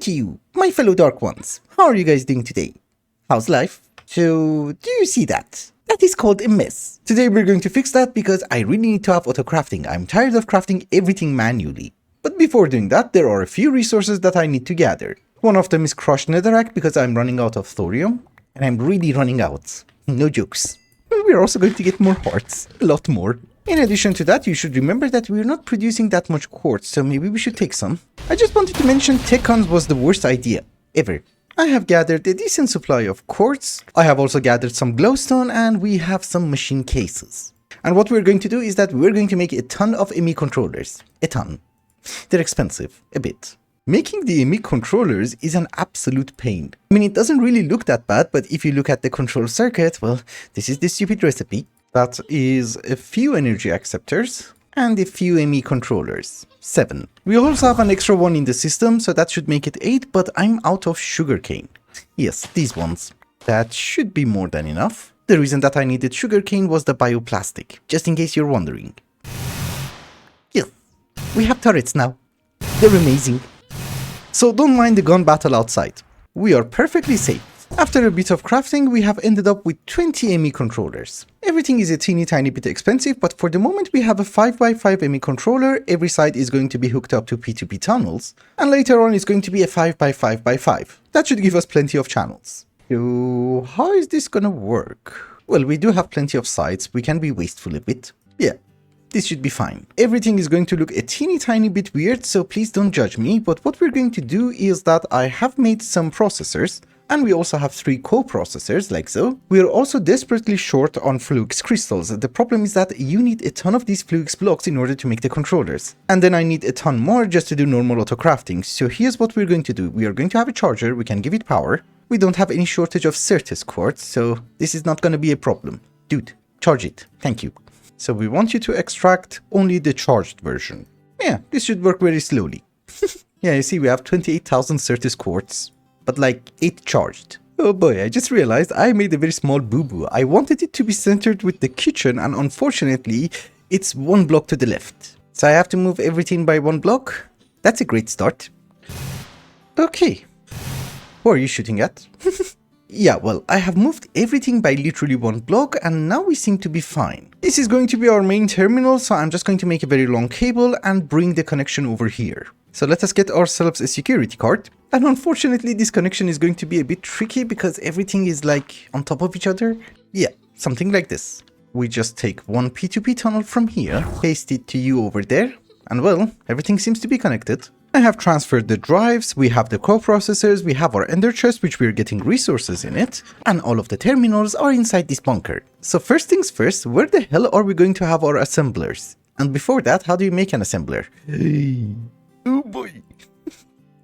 to you, my fellow Dark Ones. How are you guys doing today? How's life? So, do you see that? That is called a mess. Today we're going to fix that because I really need to have autocrafting. I'm tired of crafting everything manually. But before doing that, there are a few resources that I need to gather. One of them is crushed netherrack because I'm running out of thorium. And I'm really running out. No jokes. We're also going to get more hearts. A lot more. In addition to that, you should remember that we're not producing that much quartz, so maybe we should take some. I just wanted to mention TechCons was the worst idea ever. I have gathered a decent supply of quartz. I have also gathered some glowstone and we have some machine cases. And what we're going to do is that we're going to make a ton of ME controllers. A ton. They're expensive. A bit. Making the ME controllers is an absolute pain. I mean, it doesn't really look that bad, but if you look at the control circuit, well, this is the stupid recipe. That is a few energy acceptors and a few ME controllers. 7. We also have an extra one in the system, so that should make it 8, but I'm out of sugarcane. Yes, these ones. That should be more than enough. The reason that I needed sugarcane was the bioplastic, just in case you're wondering. Yes, we have turrets now. They're amazing. So don't mind the gun battle outside. We are perfectly safe. After a bit of crafting, we have ended up with 20 ME controllers. Everything is a teeny tiny bit expensive, but for the moment we have a 5x5 ME controller. Every side is going to be hooked up to P2P tunnels, and later on it's going to be a 5x5x5. That should give us plenty of channels. So how is this gonna work? Well, we do have plenty of sides. We can be wasteful a bit. Yeah. This should be fine. Everything is going to look a teeny tiny bit weird, so please don't judge me, but what we're going to do is that I have made some processors, and we also have 3 co-processors, like so. We are also desperately short on flux crystals. The problem is that you need a ton of these flux blocks in order to make the controllers. And then I need a ton more just to do normal autocrafting. So here's what we're going to do. We are going to have a charger, we can give it power. We don't have any shortage of Certus quartz, so this is not going to be a problem. Dude, charge it. Thank you. So we want you to extract only the charged version. Yeah, this should work very slowly. Yeah, you see, we have 28,000 Certus quartz, but like 8 charged. Oh boy, I just realized I made a very small boo-boo. I wanted it to be centered with the kitchen, and unfortunately, it's 1 block to the left. So I have to move everything by 1 block. That's a great start. Okay. Who are you shooting at? Yeah, well, I have moved everything by literally 1 block, and now we seem to be fine. This is going to be our main terminal, so I'm just going to make a very long cable and bring the connection over here. So let us get ourselves a security card. And unfortunately, this connection is going to be a bit tricky because everything is like on top of each other. Yeah, something like this. We just take 1 P2P tunnel from here, paste it to you over there, and well, everything seems to be connected. I have transferred the drives, we have the co-processors, we have our ender chest which we're getting resources in it, and all of the terminals are inside this bunker. So first things first, where the hell are we going to have our assemblers? And before that, how do you make an assembler? Oh boy.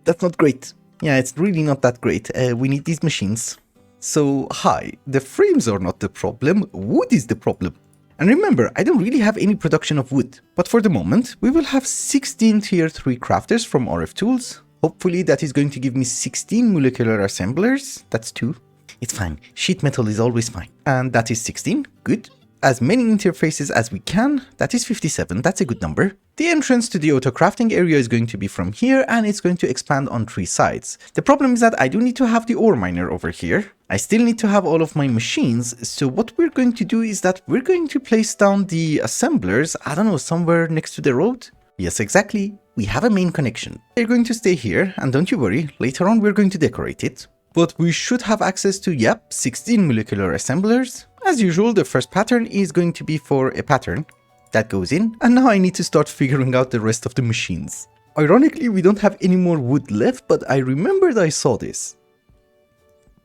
That's not great. Yeah, it's really not that great. We need these machines. So, hi, the frames are not the problem, wood is the problem. And remember, I don't really have any production of wood, but for the moment, we will have 16 tier 3 crafters from RF Tools. Hopefully that is going to give me 16 molecular assemblers. That's 2. It's fine. Sheet metal is always fine. And that is 16. Good. As many interfaces as we can. That is 57. That's a good number. The entrance to the autocrafting area is going to be from here, and it's going to expand on 3 sides. The problem is that I do need to have the ore miner over here. I still need to have all of my machines, so what we're going to do is that we're going to place down the assemblers, I don't know, somewhere next to the road? Yes, exactly. We have a main connection. They're going to stay here, and don't you worry, later on we're going to decorate it. But we should have access to, yep, 16 molecular assemblers. As usual, the first pattern is going to be for a pattern. That goes in, and now I need to start figuring out the rest of the machines. Ironically, we don't have any more wood left, but I remembered I saw this.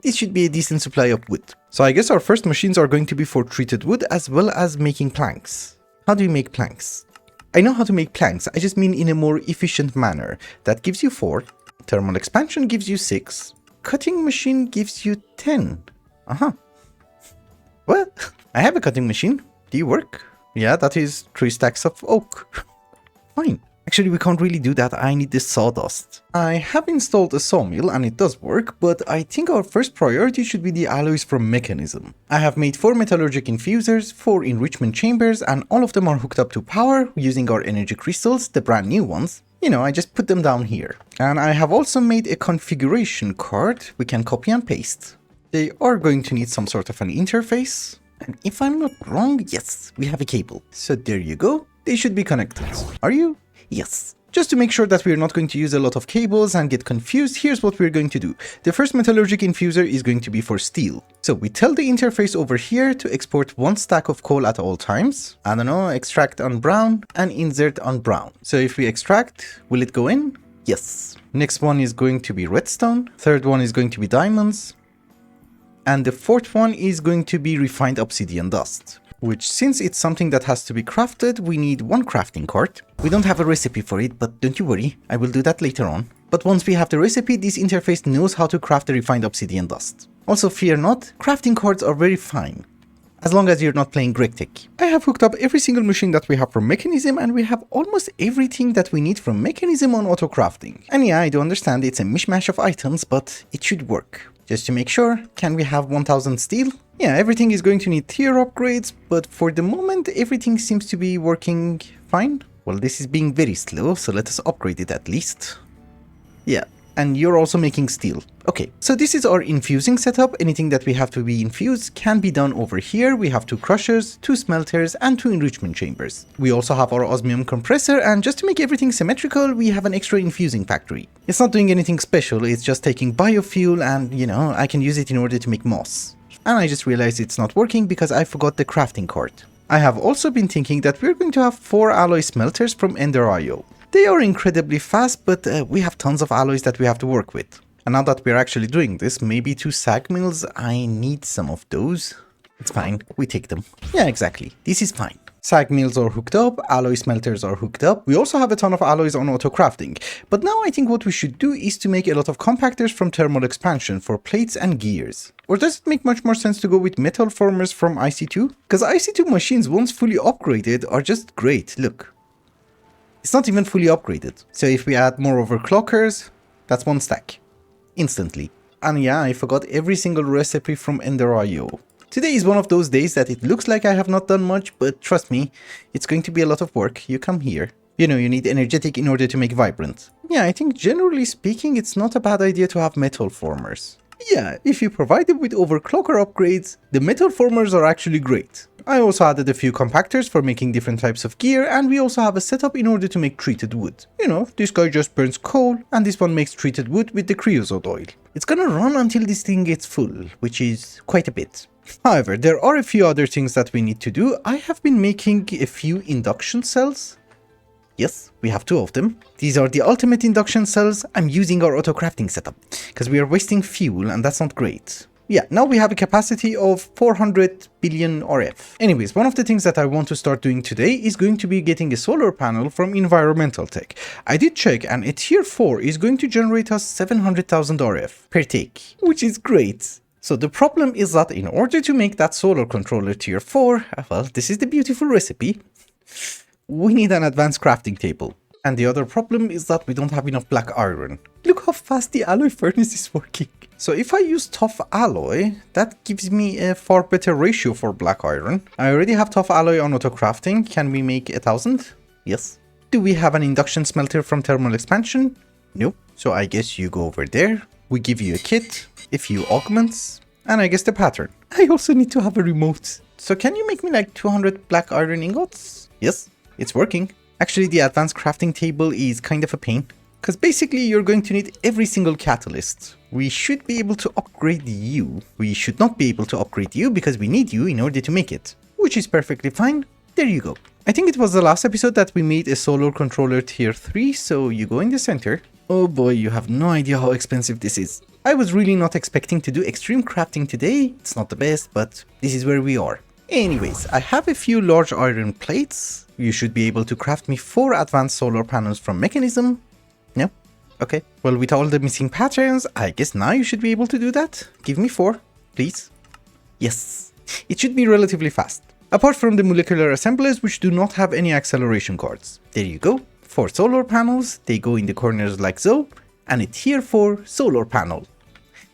This should be a decent supply of wood. So I guess our first machines are going to be for treated wood as well as making planks. How do you make planks? I know how to make planks, I just mean in a more efficient manner. That gives you 4. Thermal expansion gives you 6. Cutting machine gives you 10. Well, I have a cutting machine. Do you work? Yeah, that is 3 stacks of oak. Fine. Actually, we can't really do that. I need the sawdust. I have installed a sawmill and it does work, but I think our first priority should be the alloys from mechanism. I have made 4 metallurgic infusers, 4 enrichment chambers, and all of them are hooked up to power using our energy crystals, the brand new ones. I just put them down here. And I have also made a configuration card we can copy and paste. They are going to need some sort of an interface. And if I'm not wrong, yes, we have a cable. So there you go. They should be connected. Are you? Yes. Just to make sure that we're not going to use a lot of cables and get confused, here's what we're going to do. The first metallurgic infuser is going to be for steel. So we tell the interface over here to export one stack of coal at all times. I don't know, extract on brown and insert on brown. So if we extract, will it go in? Yes. Next one is going to be redstone. Third one is going to be diamonds. And the fourth one is going to be refined obsidian dust, which, since it's something that has to be crafted, we need one crafting cart. We don't have a recipe for it, but don't you worry, I will do that later on. But once we have the recipe, this interface knows how to craft the refined obsidian dust. Also, fear not, crafting carts are very fine, as long as you're not playing GregTech. I have hooked up every single machine that we have from Mechanism, and we have almost everything that we need from Mechanism on autocrafting. And yeah, I do understand it's a mishmash of items, but it should work. Just to make sure, can we have 1000 steel? Yeah, everything is going to need tier upgrades, but for the moment everything seems to be working fine. Well, this is being very slow, so let us upgrade it at least. Yeah, and you're also making steel. Okay, so this is our infusing setup. Anything that we have to be infused can be done over here. We have 2 crushers, 2 smelters, and 2 enrichment chambers. We also have our osmium compressor, and just to make everything symmetrical, we have an extra infusing factory. It's not doing anything special, it's just taking biofuel and, I can use it in order to make moss. And I just realized it's not working because I forgot the crafting cart. I have also been thinking that we're going to have 4 alloy smelters from Ender.io. They are incredibly fast, but we have tons of alloys that we have to work with. And now that we're actually doing this, maybe 2 sag mills, I need some of those. It's fine, we take them. Yeah, exactly, this is fine. Sag mills are hooked up, alloy smelters are hooked up. We also have a ton of alloys on autocrafting. But now I think what we should do is to make a lot of compactors from thermal expansion for plates and gears. Or does it make much more sense to go with metal formers from IC2? Because IC2 machines, once fully upgraded, are just great, look. It's not even fully upgraded. So if we add more overclockers, that's 1 stack. Instantly. And yeah, I forgot every single recipe from Ender.io. Today is one of those days that it looks like I have not done much, but trust me, it's going to be a lot of work. You come here. You need energetic in order to make vibrant. Yeah, I think generally speaking, it's not a bad idea to have metal formers. Yeah, if you provide them with overclocker upgrades, the metal formers are actually great. I also added a few compactors for making different types of gear, and we also have a setup in order to make treated wood. This guy just burns coal, and this one makes treated wood with the creosote oil. It's gonna run until this thing gets full, which is quite a bit. However, there are a few other things that we need to do. I have been making a few induction cells. Yes, we have 2 of them. These are the ultimate induction cells. I'm using our autocrafting setup, because we are wasting fuel, and that's not great. Yeah, now we have a capacity of 400 billion RF. Anyways, one of the things that I want to start doing today is going to be getting a solar panel from Environmental Tech. I did check, and a tier 4 is going to generate us 700,000 RF per tick, which is great. So the problem is that in order to make that solar controller tier 4, well, this is the beautiful recipe, we need an advanced crafting table. And the other problem is that we don't have enough black iron. Look how fast the alloy furnace is working. So if I use tough alloy, that gives me a far better ratio for black iron. I already have tough alloy on autocrafting. Can we make 1000? Yes. Do we have an induction smelter from thermal expansion? Nope. So I guess you go over there. We give you a kit, a few augments, and I guess the pattern. I also need to have a remote. So can you make me like 200 black iron ingots? Yes, it's working. Actually, the advanced crafting table is kind of a pain, because basically you're going to need every single catalyst. We should be able to upgrade you. We should not be able to upgrade you because we need you in order to make it, which is perfectly fine. There you go. I think it was the last episode that we made a solar controller tier 3, so you go in the center. Oh boy, you have no idea how expensive this is. I was really not expecting to do extreme crafting today. It's not the best, but this is where we are. Anyways, I have a few large iron plates. You should be able to craft me 4 advanced solar panels from Mechanism. No? Okay. Well, with all the missing patterns, I guess now you should be able to do that. Give me 4, please. Yes. It should be relatively fast. Apart from the molecular assemblers, which do not have any acceleration cards. There you go. 4 solar panels, they go in the corners like so, and a tier 4 solar panel.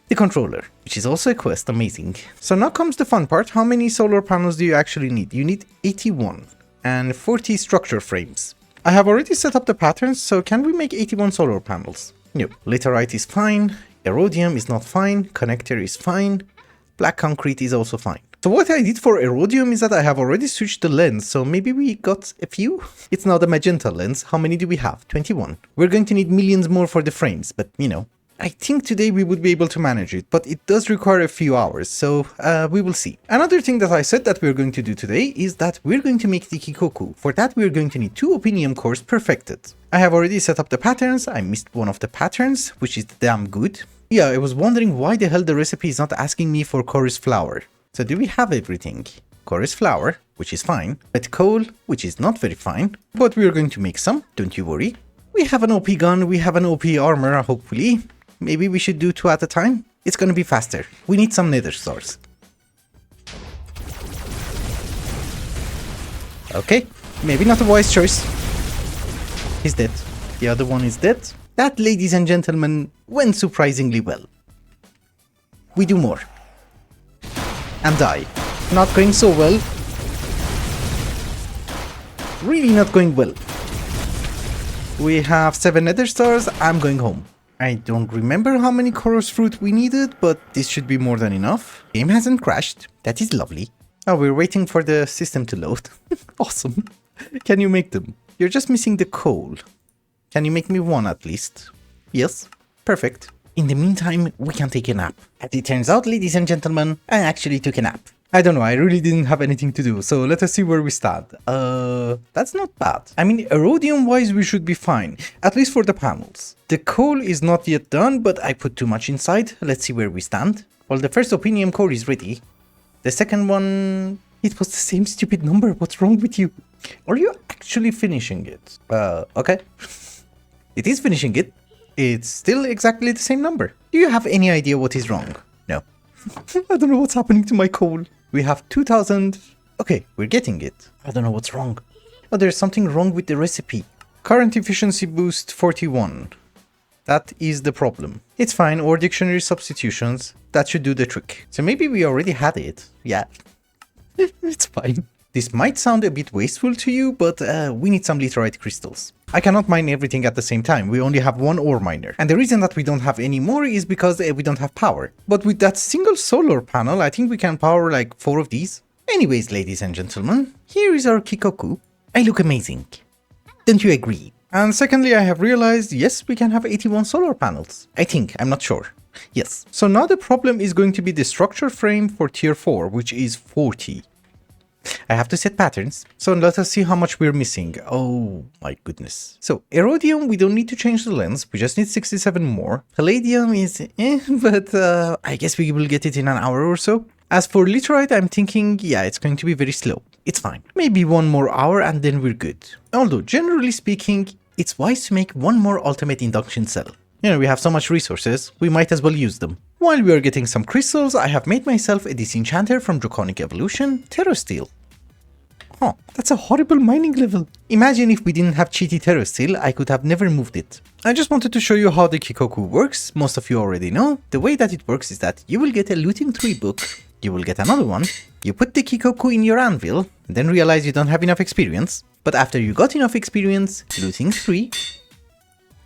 The controller, which is also a quest, amazing. So now comes the fun part. How many solar panels do you actually need? You need 81 and 40 structure frames. I have already set up the patterns, so can we make 81 solar panels? No. Literite is fine, erodium is not fine, connector is fine, black concrete is also fine. So what I did for erodium is that I have already switched the lens, so maybe we got a few? It's now the magenta lens. How many do we have? 21. We're going to need millions more for the frames, but you know. I think today we would be able to manage it, but it does require a few hours, so we will see. Another thing that I said that we're going to do today is that we're going to make the Kikoku. For that we're going to need 2 opinium cores perfected. I have already set up the patterns. I missed one of the patterns, which is damn good. Yeah, I was wondering why the hell the recipe is not asking me for chorus flour. So do we have everything? Chorus flour, which is fine. Red coal, which is not very fine. But we're going to make some, don't you worry. We have an OP gun, we have an OP armor, hopefully. Maybe we should do 2 at a time? It's gonna be faster. We need some nether stars. Okay, maybe not a wise choice. He's dead. The other one is dead. That, ladies and gentlemen, went surprisingly well. We do more. And die. Not going so well. Really not going well. We have 7 nether stars. I'm going home. I don't remember how many chorus fruit we needed, but this should be more than enough. Game hasn't crashed. That is lovely. Oh, we're waiting for the system to load. Awesome. Can you make them? You're just missing the coal. Can you make me 1 at least? Yes. Perfect. In the meantime, we can take a nap. As it turns out, ladies and gentlemen, I actually took a nap. I don't know, I really didn't have anything to do, so let us see where we stand. That's not bad. I mean, erodium-wise, we should be fine, at least for the panels. The coal is not yet done, but I put too much inside. Let's see where we stand. Well, the first opinium core is ready. The second one... It was the same stupid number. What's wrong with you? Are you actually finishing it? Okay. It is finishing it. It's still exactly the same number. Do you have any idea what is wrong? No. I don't know what's happening to my coal. We have 2000... Okay, we're getting it. I don't know what's wrong. Oh, there's something wrong with the recipe. Current efficiency boost 41. That is the problem. It's fine, or dictionary substitutions. That should do the trick. So maybe we already had it. Yeah. It's fine. This might sound a bit wasteful to you, but we need some literite crystals. I cannot mine everything at the same time, we only have 1 ore miner. And the reason that we don't have any more is because we don't have power. But with that single solar panel, I think we can power like 4 of these. Anyways, ladies and gentlemen, here is our Kikoku. I look amazing. Don't you agree? And secondly, I have realized, yes, we can have 81 solar panels. I think, I'm not sure. Yes. So now the problem is going to be the structure frame for tier 4, which is 40. I have to set patterns, so let us see how much we're missing. Oh my goodness. So erodium, we don't need to change the lens, we just need 67 more. Palladium is but I guess we will get it in an hour or so. As for literite, I'm thinking, yeah, it's going to be very slow. It's fine. Maybe 1 more hour and then we're good. Although, generally speaking, it's wise to make 1 more ultimate induction cell. You know, we have so much resources, we might as well use them. While we are getting some crystals, I have made myself a disenchanter from Draconic Evolution, Terrasteel. Oh, that's a horrible mining level. Imagine if we didn't have cheaty Terrasteel, I could have never moved it. I just wanted to show you how the Kikoku works. Most of you already know. The way that it works is that you will get a looting 3 book, you will get another one, you put the Kikoku in your anvil, then realize you don't have enough experience. But after you got enough experience, looting 3,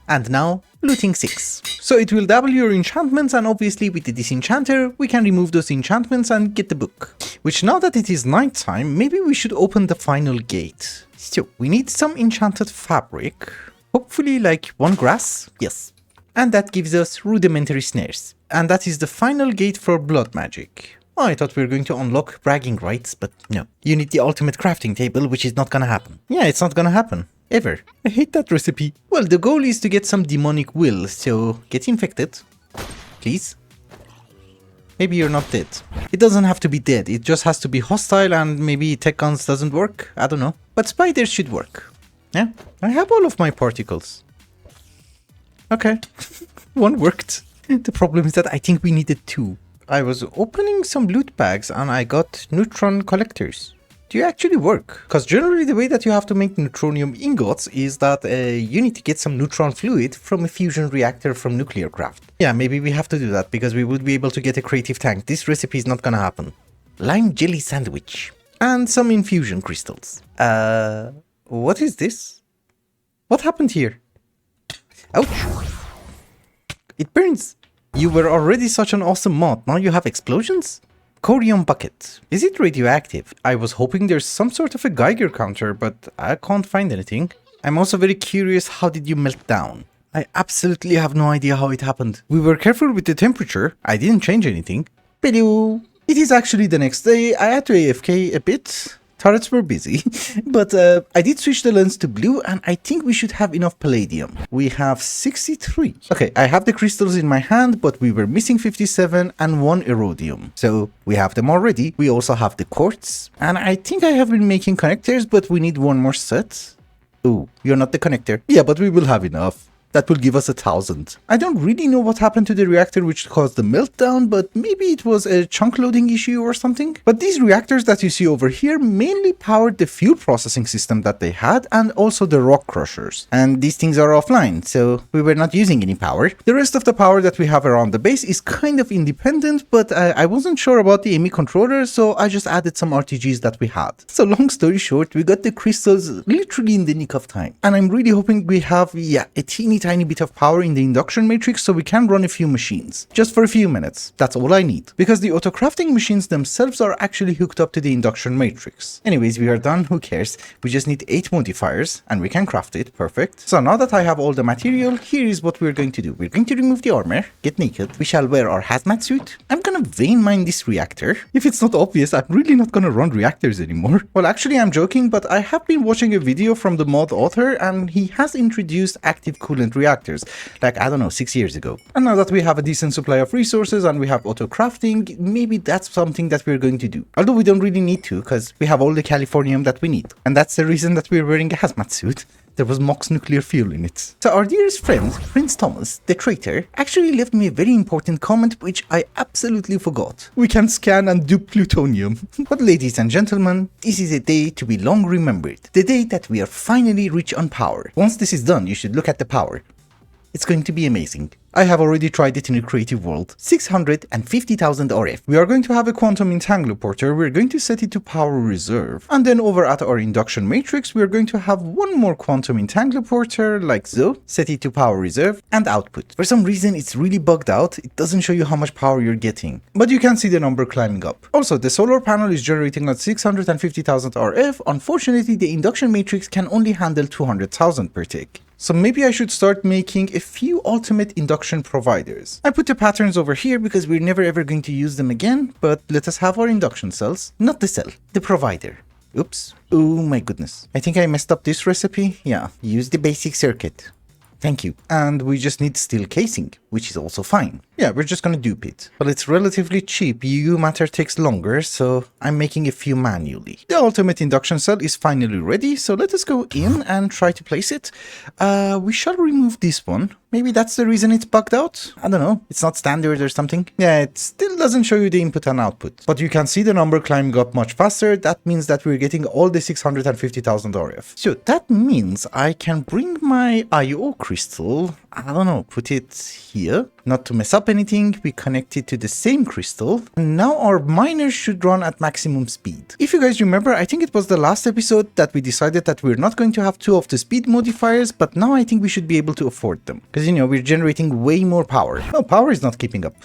and now looting 6. So it will double your enchantments, and obviously with the disenchanter we can remove those enchantments and get the book. Which, now that it is night time, maybe we should open the final gate. So we need some enchanted fabric, hopefully like 1 grass, yes. And that gives us rudimentary snares. And that is the final gate for blood magic. Oh, I thought we were going to unlock bragging rights, but no. You need the ultimate crafting table, which is not gonna happen. Yeah, it's not gonna happen. Ever. I hate that recipe. Well, the goal is to get some demonic will, so get infected. Please. Maybe you're not dead. It doesn't have to be dead, it just has to be hostile, and maybe tech guns doesn't work, I don't know. But spiders should work. Yeah, I have all of my particles. Okay, 1 worked. The problem is that I think we needed 2. I was opening some loot bags and I got neutron collectors. Do you actually work? Because generally the way that you have to make neutronium ingots is that you need to get some neutron fluid from a fusion reactor from nuclear craft. Yeah, maybe we have to do that because we would be able to get a creative tank. This recipe is not gonna happen. Lime jelly sandwich. And some infusion crystals. What is this? What happened here? Ouch! It burns! You were already such an awesome mod, now you have explosions? Corium bucket. Is it radioactive? I was hoping there's some sort of a Geiger counter, but I can't find anything. I'm also very curious, how did you melt down? I absolutely have no idea how it happened. We were careful with the temperature, I didn't change anything. Hello! It is actually the next day, I had to AFK a bit. Turrets were busy, but I did switch the lens to blue and I think we should have enough palladium. We have 63. Okay, I have the crystals in my hand, but we were missing 57 and 1 erodium. So we have them already. We also have the quartz. And I think I have been making connectors, but we need one more set. Oh, you're not the connector. Yeah, but we will have enough. That will give us 1,000. I don't really know what happened to the reactor which caused the meltdown, but maybe it was a chunk loading issue or something. But these reactors that you see over here mainly powered the fuel processing system that they had and also the rock crushers. And these things are offline, so we were not using any power. The rest of the power that we have around the base is kind of independent, but I wasn't sure about the ME controller, so I just added some RTGs that we had. So long story short, we got the crystals literally in the nick of time. And I'm really hoping we have, yeah, a tiny bit of power in the induction matrix so we can run a few machines. Just for a few minutes. That's all I need. Because the autocrafting machines themselves are actually hooked up to the induction matrix. Anyways, we are done. Who cares? We just need 8 modifiers and we can craft it. Perfect. So now that I have all the material, here is what we're going to do. We're going to remove the armor, get naked. We shall wear our hazmat suit. I'm gonna vein mine this reactor. If it's not obvious, I'm really not gonna run reactors anymore. Well, actually, I'm joking, but I have been watching a video from the mod author and he has introduced active coolant reactors, like, I don't know, 6 years ago. And now that we have a decent supply of resources and we have auto crafting, maybe that's something that we're going to do. Although we don't really need to, because we have all the californium that we need. And that's the reason that we're wearing a hazmat suit. There was Mox nuclear fuel in it. So our dearest friend, Prince Thomas, the traitor, actually left me a very important comment which I absolutely forgot. We can scan and dupe plutonium. But ladies and gentlemen, this is a day to be long remembered. The day that we are finally rich on power. Once this is done, you should look at the power. It's going to be amazing. I have already tried it in a creative world. 650,000 RF. We are going to have a quantum entangloporter. We're going to set it to power reserve. And then over at our induction matrix, we're going to have one more quantum entangloporter like so. Set it to power reserve and output. For some reason, it's really bugged out. It doesn't show you how much power you're getting. But you can see the number climbing up. Also, the solar panel is generating at 650,000 RF. Unfortunately, the induction matrix can only handle 200,000 per tick. So maybe I should start making a few ultimate induction providers. I put the patterns over here because we're never ever going to use them again, but let us have our induction cells. Not the cell, the provider. Oops. Oh my goodness. I think I messed up this recipe. Yeah, use the basic circuit. Thank you. And we just need steel casing, which is also fine. Yeah, we're just gonna dupe it. But it's relatively cheap. UU matter takes longer, so I'm making a few manually. The ultimate induction cell is finally ready, so let us go in and try to place it. We shall remove this one. Maybe that's the reason it's bugged out? I don't know. It's not standard or something. Yeah, it still doesn't show you the input and output. But you can see the number climbing up much faster. That means that we're getting all the 650,000 RF. So that means I can bring my IO crystal, I don't know, put it here. Not to mess up anything, we connect it to the same crystal. And now our miners should run at maximum speed. If you guys remember, I think it was the last episode that we decided that we're not going to have 2 of the speed modifiers, but now I think we should be able to afford them. Because, you know, we're generating way more power. Oh, power is not keeping up.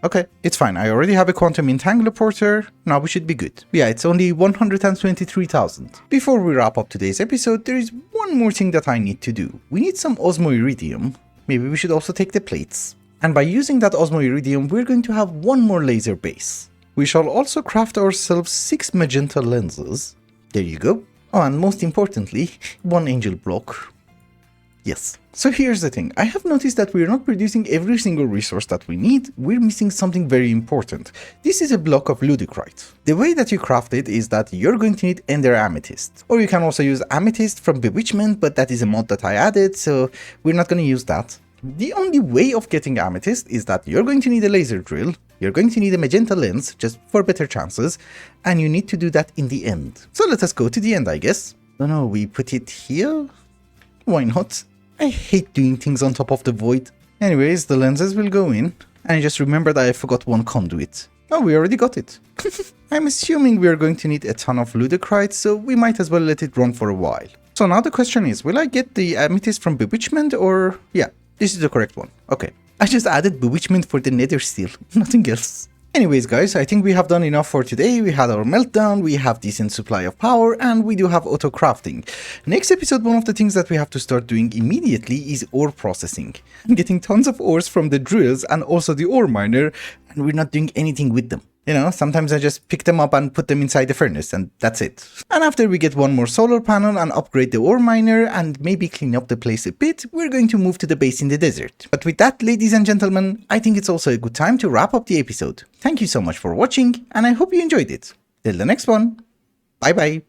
Okay, it's fine. I already have a quantum entangloporter. Now we should be good. Yeah, it's only 123,000. Before we wrap up today's episode, there is one more thing that I need to do. We need some osmoiridium. Maybe we should also take the plates. And by using that osmoiridium, we're going to have one more laser base. We shall also craft ourselves 6 magenta lenses. There you go. Oh, and most importantly, 1 angel block. Yes. So here's the thing. I have noticed that we're not producing every single resource that we need. We're missing something very important. This is a block of ludicrite. The way that you craft it is that you're going to need ender amethyst. Or you can also use amethyst from bewitchment, but that is a mod that I added, so we're not going to use that. The only way of getting amethyst is that you're going to need a laser drill, you're going to need a magenta lens, just for better chances, and you need to do that in the end. So let us go to the end, I guess. No, we put it here? Why not? I hate doing things on top of the void. Anyways, the lenses will go in, and I just remembered I forgot 1 conduit. Oh, we already got it. I'm assuming we are going to need a ton of ludicrite, so we might as well let it run for a while. So now the question is, will I get the amethyst from bewitchment or... yeah, this is the correct one. Okay. I just added bewitchment for the nether steel, nothing else. Anyways guys, I think we have done enough for today. We had our meltdown, we have decent supply of power, and we do have auto crafting. Next episode, one of the things that we have to start doing immediately is ore processing. I'm getting tons of ores from the drills and also the ore miner, and we're not doing anything with them. You know, sometimes I just pick them up and put them inside the furnace and that's it. And after we get one more solar panel and upgrade the ore miner and maybe clean up the place a bit, we're going to move to the base in the desert. But with that, ladies and gentlemen, I think it's also a good time to wrap up the episode. Thank you so much for watching and I hope you enjoyed it. Till the next one, bye bye.